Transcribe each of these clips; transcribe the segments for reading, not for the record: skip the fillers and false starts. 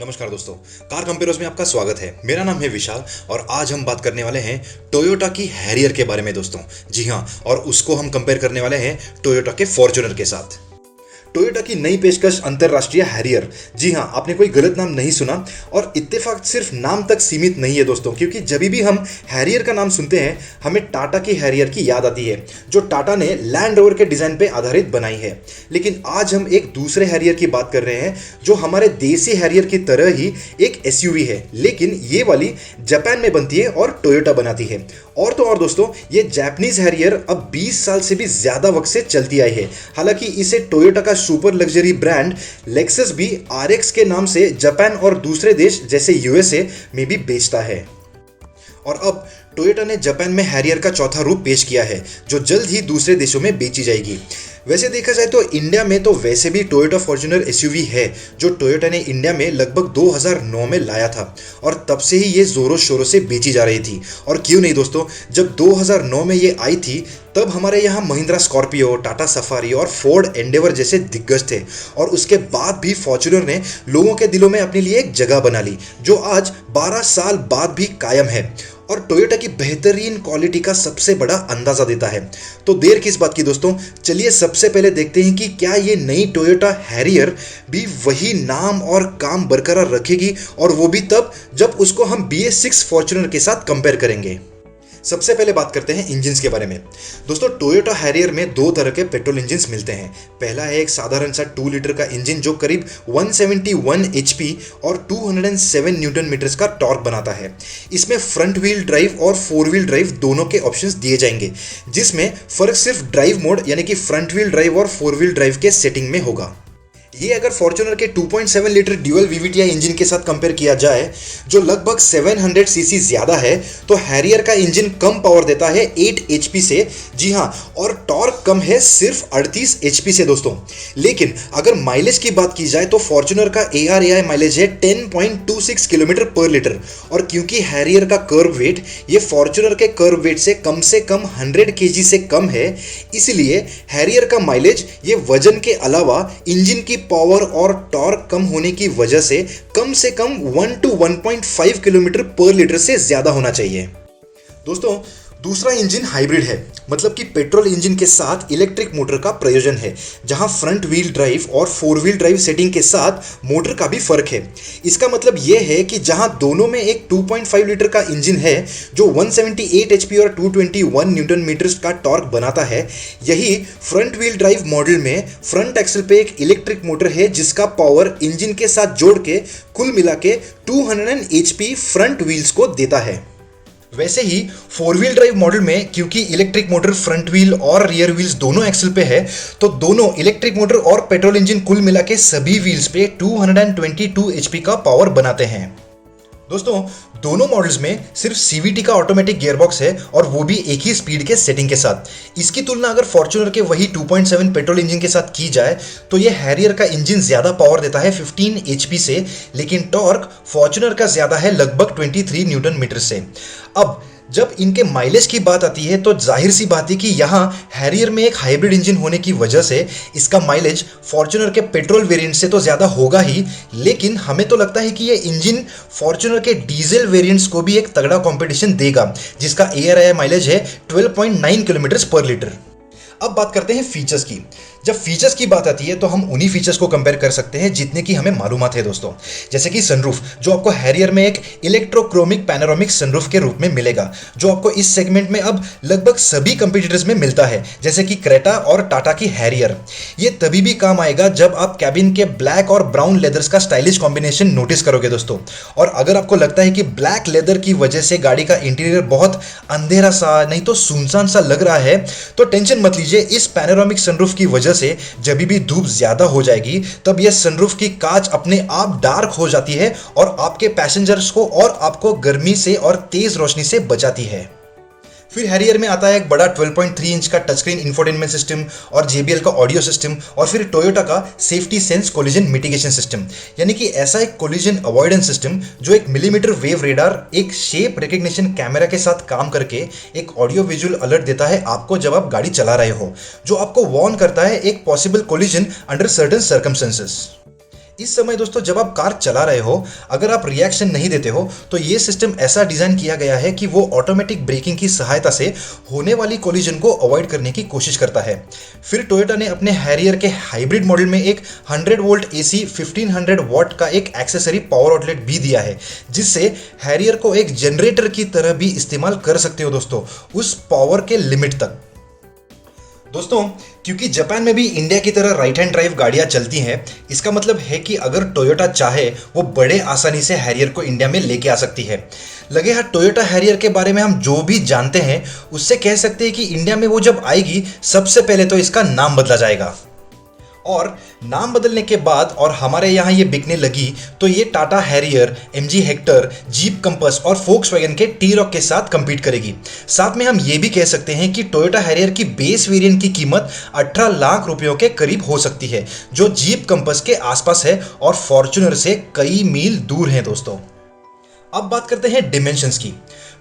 नमस्कार दोस्तों, car compares में आपका स्वागत है। मेरा नाम है विशाल और आज हम बात करने वाले हैं टोयोटा की हैरियर के बारे में दोस्तों। जी हाँ, और उसको हम कंपेयर करने वाले हैं टोयोटा के फॉर्च्यूनर के साथ। टोयोटा की नई पेशकश अंतरराष्ट्रीय हैरियर। जी हाँ, आपने कोई गलत नाम नहीं सुना और इत्तेफाक सिर्फ नाम तक सीमित नहीं है दोस्तों, क्योंकि जब भी हम हैरियर का नाम सुनते हैं हमें टाटा की हैरियर की याद आती है, जो टाटा ने लैंड रोवर के डिजाइन पे आधारित बनाई है। लेकिन आज हम एक दूसरे हैरियर की बात कर रहे हैं जो हमारे देसी हैरियर की तरह ही एक एसयूवी है, लेकिन ये वाली जापान में बनती है और टोयोटा बनाती है। और तो और दोस्तों, ये जापानीज हैरियर अब 20 साल से भी ज्यादा वक्त से चलती आई है। हालांकि इसे टोयोटा का सुपर लग्जरी ब्रांड लेक्सस भी आरएक्स के नाम से जापान और दूसरे देश जैसे यूएसए में भी बेचता है। और अब टोयोटा ने जापान में हैरियर का चौथा रूप पेश किया है, जो जल्द ही दूसरे देशों में बेची जाएगी। वैसे देखा जाए तो इंडिया में तो वैसे भी टोयोटा फॉर्च्यूनर एसयूवी है, जो टोयोटा ने इंडिया में लगभग 2009 में लाया था और तब से ही ये जोरों शोरों से बेची जा रही थी। और क्यों नहीं दोस्तों, जब 2009 में ये आई थी तब हमारे यहाँ महिंद्रा स्कॉर्पियो, टाटा सफारी और फोर्ड एंडेवर जैसे दिग्गज थे, और उसके बाद भी फॉर्च्यूनर ने लोगों के दिलों में अपने लिए एक जगह बना ली, जो आज 12 साल बाद भी कायम है और टोयोटा की बेहतरीन क्वालिटी का सबसे बड़ा अंदाजा देता है। तो देर किस बात की दोस्तों, चलिए सबसे पहले देखते हैं कि क्या ये नई टोयोटा हैरियर भी वही नाम और काम बरकरार रखेगी, और वो भी तब जब उसको हम BS6 फॉर्च्यूनर के साथ कंपेयर करेंगे। सबसे पहले बात करते हैं इंजन्स के बारे में। दोस्तों, टोयोटा हैरियर में दो तरह के पेट्रोल इंजन्स मिलते हैं। पहला है एक साधारण सा 2 लीटर का इंजन जो करीब 171 HP और 207 न्यूटन मीटर्स का टॉर्क बनाता है। इसमें फ्रंट व्हील ड्राइव और 4 व्हील ड्राइव दोनों के ऑप्शंस दिए जाएंगे, जिसमें फर्क सिर्फ ड्राइव मोड यानी कि फ्रंट व्हील ड्राइव और 4 व्हील ड्राइव के सेटिंग में होगा। ये अगर फॉर्च्यूनर के 2.7 लीटर ड्यूअल VVTi इंजन के साथ कंपेयर किया जाए, जो लगभग 700 सीसी ज्यादा है, तो हैरियर का इंजन कम पावर देता है 8 HP से। जी हाँ, और टॉर्क कम है सिर्फ 38 HP से दोस्तों। लेकिन अगर माइलेज की बात की जाए तो फॉर्च्यूनर का ARAI माइलेज है 10.26 किलोमीटर पर लीटर, और क्योंकि हैरियर का कर्व वेट ये फॉर्च्यूनर के कर्व वेट से कम 100 kg से कम है, इसलिए हैरियर का माइलेज ये वजन के अलावा इंजन की पावर और टॉर्क कम होने की वजह से कम 1 to 1.5 किलोमीटर पर लीटर से ज्यादा होना चाहिए। दोस्तों, दूसरा इंजन हाइब्रिड है, मतलब कि पेट्रोल इंजन के साथ इलेक्ट्रिक मोटर का प्रयोजन है, जहां फ्रंट व्हील ड्राइव और 4 व्हील ड्राइव सेटिंग के साथ मोटर का भी फर्क है। इसका मतलब यह है कि जहां दोनों में एक 2.5 लीटर का इंजन है जो 178 HP और 221 न्यूटन मीटर्स का टॉर्क बनाता है, यही फ्रंट व्हील ड्राइव मॉडल में फ्रंट एक्सल पे एक इलेक्ट्रिक मोटर है जिसका पावर इंजन के साथ जोड़ के कुल मिला के 200 HP फ्रंट व्हील्स को देता है। वैसे ही 4 व्हील ड्राइव मॉडल में क्योंकि इलेक्ट्रिक मोटर फ्रंट व्हील और रियर व्हील्स दोनों एक्सल पे है, तो दोनों इलेक्ट्रिक मोटर और पेट्रोल इंजन कुल मिला के सभी व्हील्स पे 222 HP का पावर बनाते हैं। दोस्तों, दोनों मॉडल्स में सिर्फ CVT का ऑटोमेटिक गियरबॉक्स है, और वो भी एक ही स्पीड के सेटिंग के साथ। इसकी तुलना अगर फॉर्च्यूनर के वही 2.7 पेट्रोल इंजन के साथ की जाए तो ये हैरियर का इंजन ज्यादा पावर देता है 15 HP से, लेकिन टॉर्क फॉर्च्यूनर का ज्यादा है लगभग 23 न्यूटन मीटर से। अब जब इनके माइलेज की बात आती है तो जाहिर सी बात है कि यहाँ हैरियर में एक हाइब्रिड इंजन होने की वजह से इसका माइलेज फॉर्च्यूनर के पेट्रोल वेरिएंट से तो ज़्यादा होगा ही, लेकिन हमें तो लगता है कि ये इंजन फॉर्च्यूनर के डीजल वेरिएंट्स को भी एक तगड़ा कंपटीशन देगा, जिसका ARAI माइलेज है 12.9 किलोमीटर पर लीटर। अब बात करते हैं फीचर्स की। जब फीचर्स की बात आती है तो हम उन्हीं फीचर्स को कंपेयर कर सकते हैं जितने की हमें मालूमात है दोस्तों। जैसे कि सनरूफ, जो आपको हैरियर में एक इलेक्ट्रोक्रोमिक पैनोरामिक सनरूफ के रूप में मिलेगा, जो आपको इस सेगमेंट में अब लगभग सभी कंपटीटर्स में मिलता है, जैसे कि क्रेटा और टाटा की हैरियर। ये तभी भी काम आएगा जब आप कैबिन के ब्लैक और ब्राउन लेदर्स का स्टाइलिश कॉम्बिनेशन नोटिस करोगे दोस्तों। और अगर आपको लगता है कि ब्लैक लेदर की वजह से गाड़ी का इंटीरियर बहुत अंधेरा सा, नहीं तो सुनसान सा लग रहा है, तो टेंशन मत लीजिए। इस पैनोरामिक सनरूफ की वजह से जब भी धूप ज्यादा हो जाएगी तब यह सनरूफ की कांच अपने आप डार्क हो जाती है और आपके पैसेंजर्स को और आपको गर्मी से और तेज रोशनी से बचाती है। फिर हैरियर में आता है एक बड़ा 12.3 इंच का टच स्क्रीन इंफोटेनमेंट सिस्टम और JBL का ऑडियो सिस्टम, और फिर टोयोटा का safety sense collision mitigation system, यानी कि ऐसा एक कोलिजन अवॉइडेंस सिस्टम जो एक मिलीमीटर वेव रेडार, एक शेप रिकग्निशन कैमरा के साथ काम करके एक ऑडियो विजुअल अलर्ट देता है आपको जब आप गाड़ी चला रहे हो, जो आपको वार्न करता है एक possible collision under certain circumstances. इस समय दोस्तों जब आप कार चला रहे हो, अगर आप रिएक्शन नहीं देते हो तो ये सिस्टम ऐसा डिज़ाइन किया गया है कि वो ऑटोमेटिक ब्रेकिंग की सहायता से होने वाली कोलिजन को अवॉइड करने की कोशिश करता है। फिर टोयोटा ने अपने हैरियर के हाइब्रिड मॉडल में एक 100 वोल्ट AC 1500 वॉट का एक एक्सेसरी पावर आउटलेट भी दिया है, जिससे हैरियर को एक जनरेटर की तरह भी इस्तेमाल कर सकते हो दोस्तों, उस पावर के लिमिट तक। दोस्तों, क्योंकि जापान में भी इंडिया की तरह राइट हैंड ड्राइव गाड़ियां चलती हैं, इसका मतलब है कि अगर टोयोटा चाहे वो बड़े आसानी से हैरियर को इंडिया में लेके आ सकती है। लगे हाथ टोयोटा हैरियर के बारे में हम जो भी जानते हैं उससे कह सकते हैं कि इंडिया में वो जब आएगी सबसे पहले तो इसका नाम बदला जाएगा, और नाम बदलने के बाद और हमारे यहाँ ये बिकने लगी तो ये Tata Harrier, MG Hector, jeep compass और फोक्सवैगन के T-Roc के साथ compete करेगी। साथ में हम ये भी कह सकते हैं कि टोयोटा हैरियर की बेस वेरिएंट की कीमत 18 लाख रुपयों के करीब हो सकती है, जो जीप कंपस के आसपास है और फॉर्च्यूनर से कई मील दूर है दोस्तों। अब बात करते हैं डिमेंशंस की।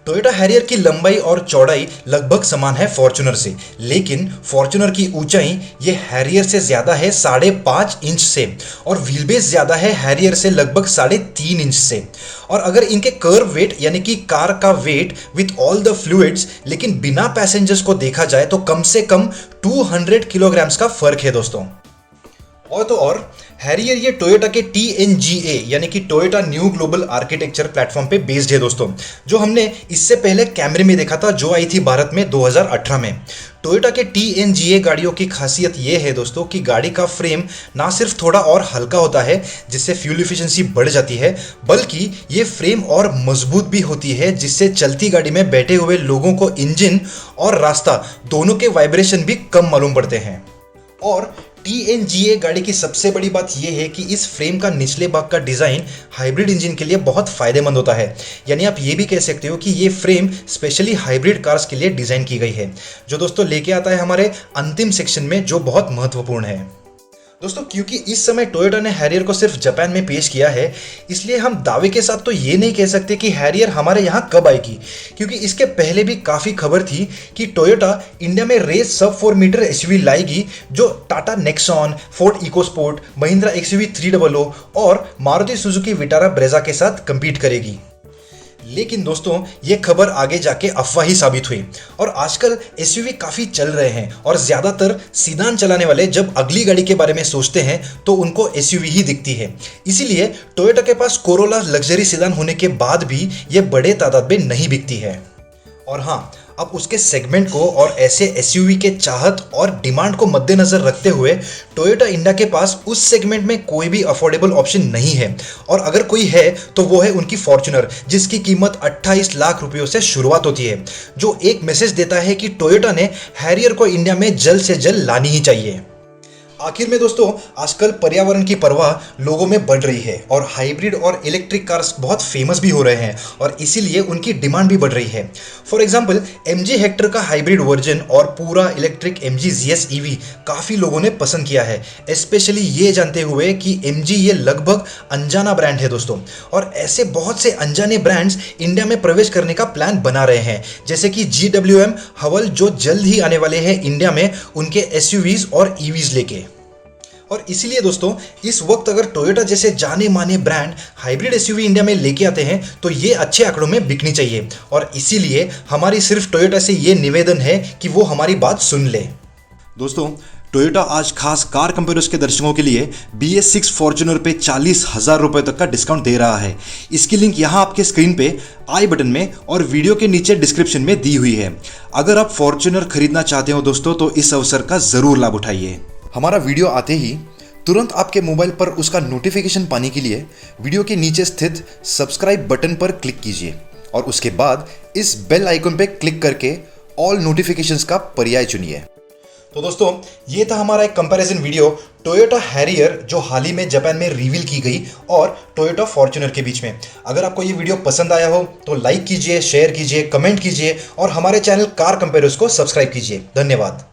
टोयोटा हैरियर की लंबाई और चौड़ाई लगभग समान है फॉर्च्यूनर से, लेकिन फॉर्च्यूनर की ऊंचाई ये हैरियर से ज्यादा है 5.5 इंच से, और व्हीलबेस ज्यादा है हैरियर से लगभग 3.5 इंच से। और अगर इनके कर्व वेट यानी कि कार का weight with all the fluids लेकिन बिना पैसेंजर्स को देखा जाए तो कम से कम 200 किलोग्राम्स का फर्क है दोस्तों। और तो और हैरियर ये टोयोटा के TNGA यानी कि Toyota new global architecture platform पे बेस्ड है दोस्तों, जो हमने इससे पहले कैमरे में देखा था जो आई थी भारत में 2018 में। टोयोटा के TNGA गाड़ियों की खासियत ये है दोस्तों कि गाड़ी का फ्रेम ना सिर्फ थोड़ा और हल्का होता है जिससे फ्यूल एफिशिएंसी बढ़ जाती है, बल्कि ये फ्रेम और मजबूत भी होती है जिससे चलती गाड़ी में बैठे हुए लोगों को इंजन और रास्ता दोनों के वाइब्रेशन भी कम मालूम पड़ते हैं। और TNGA गाड़ी की सबसे बड़ी बात यह है कि इस फ्रेम का निचले भाग का डिज़ाइन हाइब्रिड इंजन के लिए बहुत फायदेमंद होता है। यानी आप ये भी कह सकते हो कि ये फ्रेम स्पेशली हाइब्रिड कार्स के लिए डिज़ाइन की गई है, जो दोस्तों लेके आता है हमारे अंतिम सेक्शन में, जो बहुत महत्वपूर्ण है। दोस्तों, क्योंकि इस समय टोयोटा ने हैरियर को सिर्फ जापान में पेश किया है, इसलिए हम दावे के साथ तो ये नहीं कह सकते कि हैरियर हमारे यहाँ कब आएगी, क्योंकि इसके पहले भी काफ़ी खबर थी कि टोयोटा इंडिया में रेस सब 4 मीटर SUV लाएगी, जो Tata Nexon, Ford EcoSport, Mahindra XUV 300 और मारुति सुजुकी विटारा ब्रेजा के साथ कम्पीट करेगी। लेकिन दोस्तों, ये खबर आगे जाके अफवाह ही साबित हुई, और आजकल SUV काफ़ी चल रहे हैं और ज़्यादातर सीडान चलाने वाले जब अगली गाड़ी के बारे में सोचते हैं तो उनको SUV ही दिखती है। इसीलिए टोयोटा के पास कोरोला लग्जरी सीडान होने के बाद भी ये बड़े तादाद में नहीं बिकती है। और हाँ, अब उसके सेगमेंट को और ऐसे SUV के चाहत और डिमांड को मद्देनजर रखते हुए टोयोटा इंडिया के पास उस सेगमेंट में कोई भी अफोर्डेबल ऑप्शन नहीं है, और अगर कोई है तो वो है उनकी फॉर्च्यूनर, जिसकी कीमत 28 लाख रुपयों से शुरुआत होती है, जो एक मैसेज देता है कि टोयोटा ने हैरियर को इंडिया में जल्द से जल्द लानी ही चाहिए। आखिर में दोस्तों, आजकल पर्यावरण की परवाह लोगों में बढ़ रही है और हाइब्रिड और इलेक्ट्रिक कार्स बहुत फेमस भी हो रहे हैं, और इसीलिए उनकी डिमांड भी बढ़ रही है। फॉर एग्जांपल, MG हेक्टर का हाइब्रिड वर्जन और पूरा इलेक्ट्रिक MG ZS EV काफ़ी लोगों ने पसंद किया है, स्पेशली ये जानते हुए कि MG ये लगभग अनजाना ब्रांड है दोस्तों, और ऐसे बहुत से अनजाने ब्रांड्स इंडिया में प्रवेश करने का प्लान बना रहे हैं, जैसे कि GWM हवल, जो जल्द ही आने वाले हैं इंडिया में उनके SUVs और EVs लेके। और इसीलिए दोस्तों, इस वक्त अगर टोयोटा जैसे जाने माने ब्रांड हाइब्रिड SUV इंडिया में लेके आते हैं तो ये अच्छे आंकड़ों में बिकनी चाहिए, और इसीलिए हमारी सिर्फ टोयोटा से ये निवेदन है कि वो हमारी बात सुन ले। दोस्तों, टोयोटा आज खास कार कंपेयर्स के दर्शकों के लिए BS6 फॉर्च्यूनर पे 40,000 रुपये तक का डिस्काउंट दे रहा है। इसकी लिंक यहाँ आपके स्क्रीन पे आई बटन में और वीडियो के नीचे डिस्क्रिप्शन में दी हुई है। अगर आप फॉर्च्यूनर खरीदना चाहते हो दोस्तों तो इस अवसर का ज़रूर लाभ उठाइए। हमारा वीडियो आते ही तुरंत आपके मोबाइल पर उसका नोटिफिकेशन पाने के लिए वीडियो के नीचे स्थित सब्सक्राइब बटन पर क्लिक कीजिए, और उसके बाद इस बेल आइकन पर क्लिक करके ऑल नोटिफिकेशंस का पर्याय चुनिए। तो दोस्तों, ये था हमारा एक कंपैरिजन वीडियो टोयोटा हैरियर जो हाल ही में जापान में रिवील की गई और टोयोटा फॉर्च्यूनर के बीच में। अगर आपको ये वीडियो पसंद आया हो तो लाइक कीजिए, शेयर कीजिए, कमेंट कीजिए और हमारे चैनल कार कंपेयर्स को सब्सक्राइब कीजिए। धन्यवाद।